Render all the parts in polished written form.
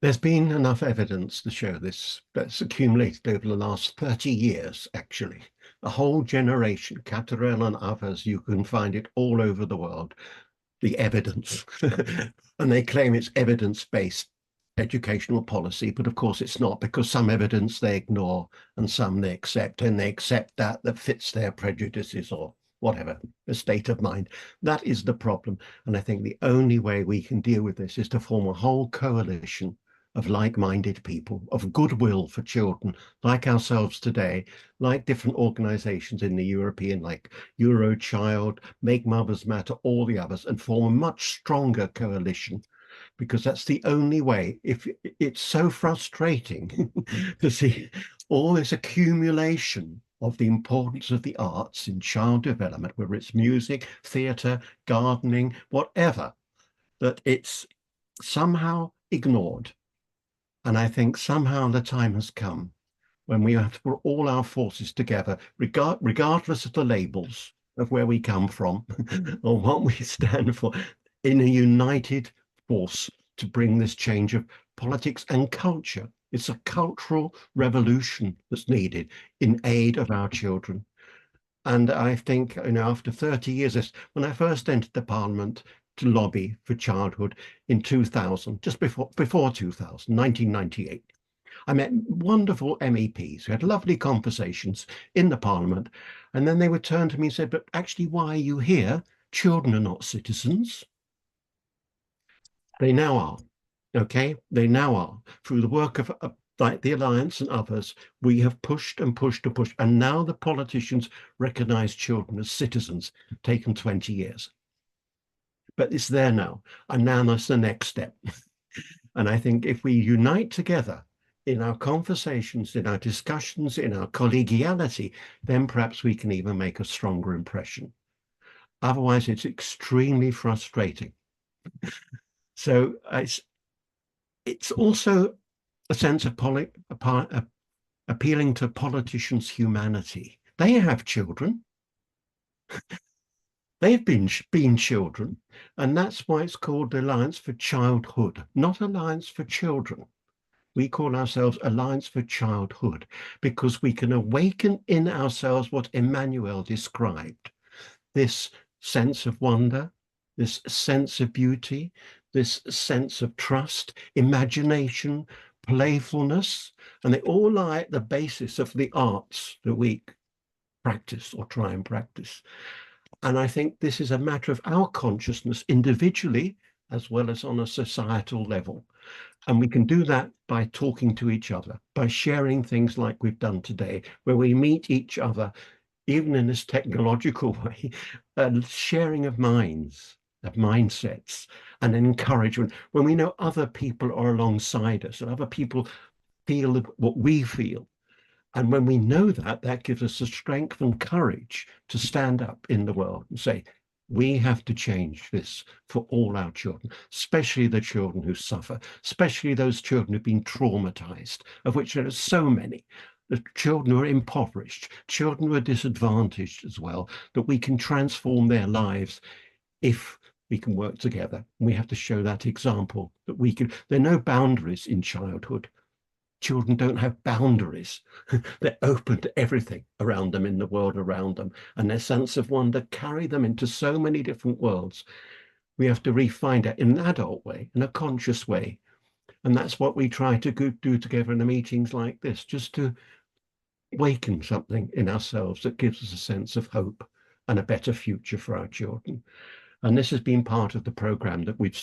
There's been enough evidence to show this that's accumulated over the last 30 years, actually. A whole generation, Catarel and others, you can find it all over the world, the evidence. And they claim it's evidence-based educational policy, but of course it's not, because some evidence they ignore and some they accept, and they accept that fits their prejudices or whatever, a state of mind. That is the problem. And I think the only way we can deal with this is to form a whole coalition of like-minded people, of goodwill for children, like ourselves today, like different organizations in the European, like Eurochild, Make Mothers Matter, all the others, and form a much stronger coalition, because that's the only way. If it's so frustrating to see all this accumulation of the importance of the arts in child development, whether it's music, theatre, gardening, whatever, that it's somehow ignored. And I think somehow the time has come when we have to put all our forces together, regardless of the labels of where we come from or what we stand for, in a united force to bring this change of politics and culture. It's a cultural revolution that's needed in aid of our children. And I think, after 30 years, when I first entered the Parliament to lobby for childhood in 2000, just before 2000, 1998, I met wonderful MEPs who had lovely conversations in the Parliament. And then they would turn to me and say, but actually, why are you here? Children are not citizens. They now are. Okay, they now are. Through the work of like the Alliance and others, we have pushed and pushed and pushed. And now the politicians recognize children as citizens, taken 20 years. But it's there now. And now that's the next step. And I think if we unite together in our conversations, in our discussions, in our collegiality, then perhaps we can even make a stronger impression. Otherwise, it's extremely frustrating. So it's also a sense of appealing to politicians' humanity. They have children. They've been children, and that's why it's called Alliance for Childhood, not Alliance for Children. We call ourselves Alliance for Childhood because we can awaken in ourselves what Emmanuel described, this sense of wonder, this sense of beauty, this sense of trust, imagination, playfulness, and they all lie at the basis of the arts that we practice or try and practice. And I think this is a matter of our consciousness individually as well as on a societal level. And we can do that by talking to each other, by sharing things like we've done today, where we meet each other, even in this technological way, sharing of minds, of mindsets, and encouragement. When we know other people are alongside us and other people feel what we feel. And when we know that, that gives us the strength and courage to stand up in the world and say, we have to change this for all our children, especially the children who suffer, especially those children who've been traumatized, of which there are so many. The children who are impoverished, children who are disadvantaged as well, that we can transform their lives if we can work together. We have to show that example that we can. There are no boundaries in childhood. Children don't have boundaries. They're open to everything around them in the world around them. And their sense of wonder carry them into so many different worlds. We have to refine it in an adult way, in a conscious way. And that's what we try to do together in the meetings like this, just to awaken something in ourselves that gives us a sense of hope and a better future for our children. And this has been part of the program that we've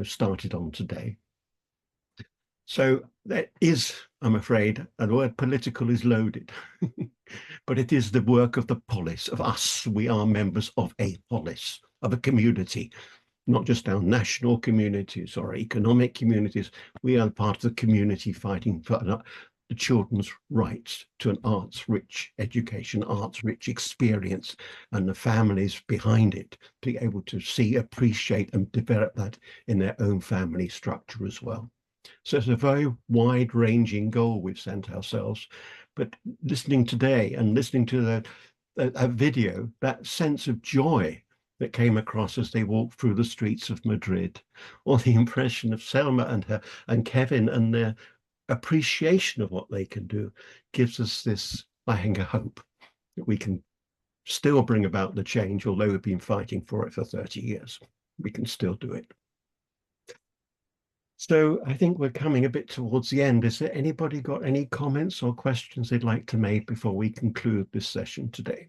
started on today. So that is, I'm afraid, and the word political is loaded, but it is the work of the polis, of us. We are members of a polis, of a community, not just our national communities or economic communities. We are part of the community fighting for the children's rights to an arts-rich education, arts-rich experience, and the families behind it to be able to see, appreciate, and develop that in their own family structure as well. So it's a very wide-ranging goal we've set ourselves. But listening today and listening to a video, that sense of joy that came across as they walked through the streets of Madrid, or the impression of Selma and Kevin and their appreciation of what they can do, gives us this, I think, a hope that we can still bring about the change, although we've been fighting for it for 30 years. We can still do it. So I think we're coming a bit towards the end. Is there anybody got any comments or questions they'd like to make before we conclude this session today?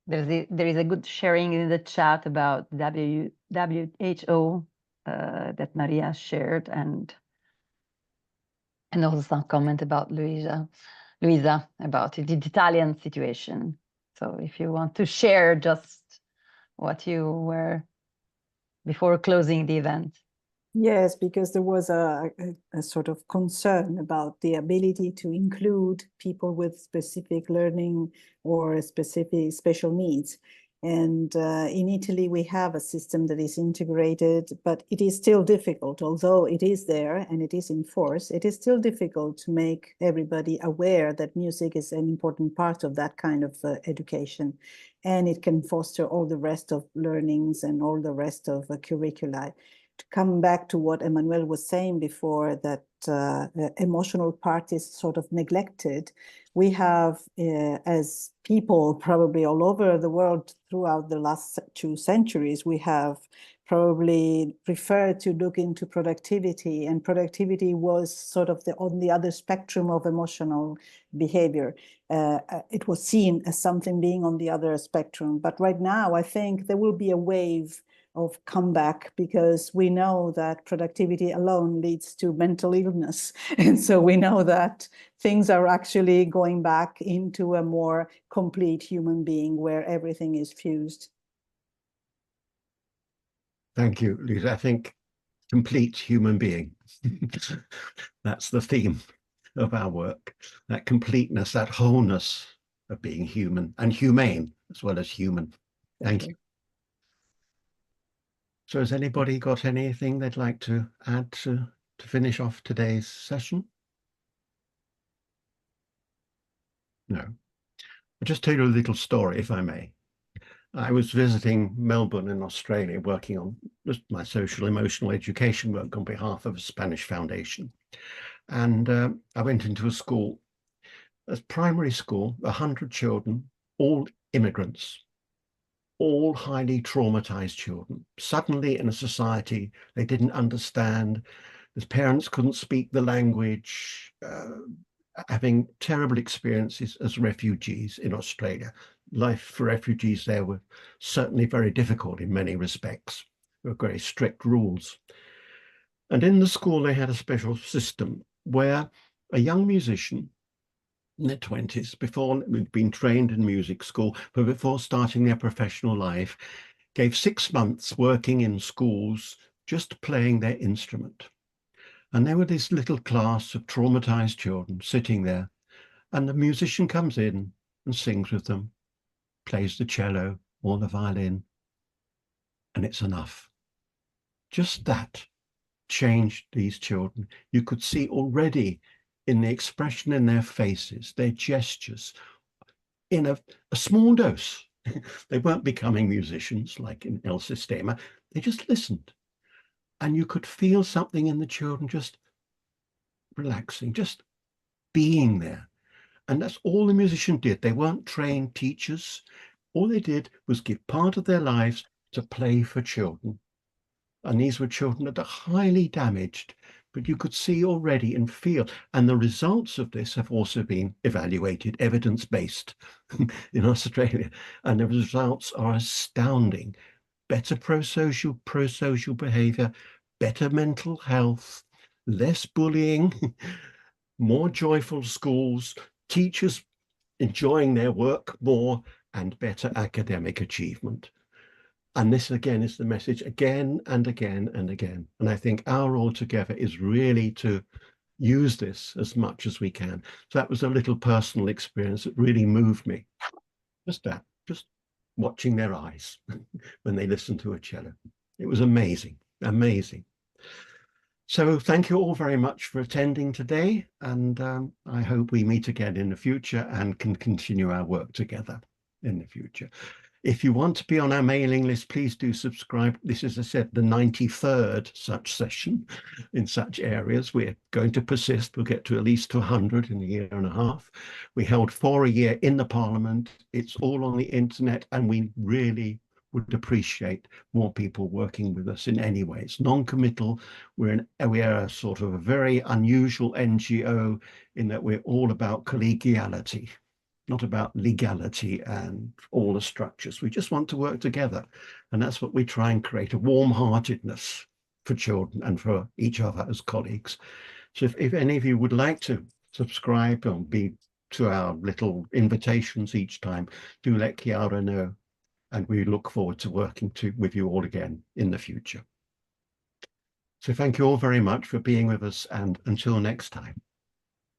There is a good sharing in the chat about WHO that Maria shared, and also some comment about Luisa about the Italian situation. So if you want to share just what you were before closing the event. Yes, because there was a sort of concern about the ability to include people with specific learning or specific special needs. And in Italy, we have a system that is integrated, but it is still difficult. Although it is there and it is in force, it is still difficult to make everybody aware that music is an important part of that kind of education. And it can foster all the rest of learnings and all the rest of curricula. To come back to what Emmanuel was saying before, that the emotional part is sort of neglected. We have, as people probably all over the world throughout the last 2 centuries, we have probably preferred to look into productivity, and productivity was sort of on the other spectrum of emotional behavior. It was seen as something being on the other spectrum. But right now, I think there will be a wave of comeback, because we know that productivity alone leads to mental illness. And so we know that things are actually going back into a more complete human being where everything is fused. Thank you, Lisa. I think complete human being. That's the theme of our work, that completeness, that wholeness of being human, and humane as well as human. Thank you. So has anybody got anything they'd like to add to finish off today's session? No. I'll just tell you a little story, if I may. I was visiting Melbourne in Australia, working on just my social emotional education work on behalf of a Spanish foundation. And I went into a school, a primary school, 100 children, all immigrants, all highly traumatized children. Suddenly in a society they didn't understand, the parents couldn't speak the language, having terrible experiences as refugees in Australia. Life for refugees there were certainly very difficult in many respects. There were very strict rules. And in the school they had a special system where a young musician in their 20s, before they'd been trained in music school, but before starting their professional life, gave 6 months working in schools just playing their instrument. And there were this little class of traumatized children sitting there, and the musician comes in and sings with them, plays the cello or the violin, and it's enough. Just that changed these children. You could see already in the expression in their faces, their gestures, in a small dose. They weren't becoming musicians like in El Sistema. They just listened. And you could feel something in the children just relaxing, just being there. And that's all the musician did. They weren't trained teachers. All they did was give part of their lives to play for children. And these were children that are highly damaged, but you could see already and feel. And the results of this have also been evaluated, evidence-based in Australia. And the results are astounding. Better pro-social behavior, better mental health, less bullying, more joyful schools, teachers enjoying their work more, and better academic achievement. And this again is the message again and again and again. And I think our role together is really to use this as much as we can. So that was a little personal experience that really moved me. Just that, just watching their eyes when they listened to a cello. It was amazing, amazing. So thank you all very much for attending today. And I hope we meet again in the future and can continue our work together in the future. If you want to be on our mailing list, please do subscribe. This is, as I said, the 93rd such session in such areas. We're going to persist. We'll get to at least 100 in a year and a half. We held 4 a year in the Parliament. It's all on the internet, and we really would appreciate more people working with us in any way. It's non-committal. We are a sort of a very unusual NGO in that we're all about collegiality, not about legality and all the structures. We just want to work together. And that's what we try and create, a warm-heartedness for children and for each other as colleagues. So if any of you would like to subscribe or be to our little invitations each time, do let Chiara know. And we look forward to working with you all again in the future. So thank you all very much for being with us, and until next time.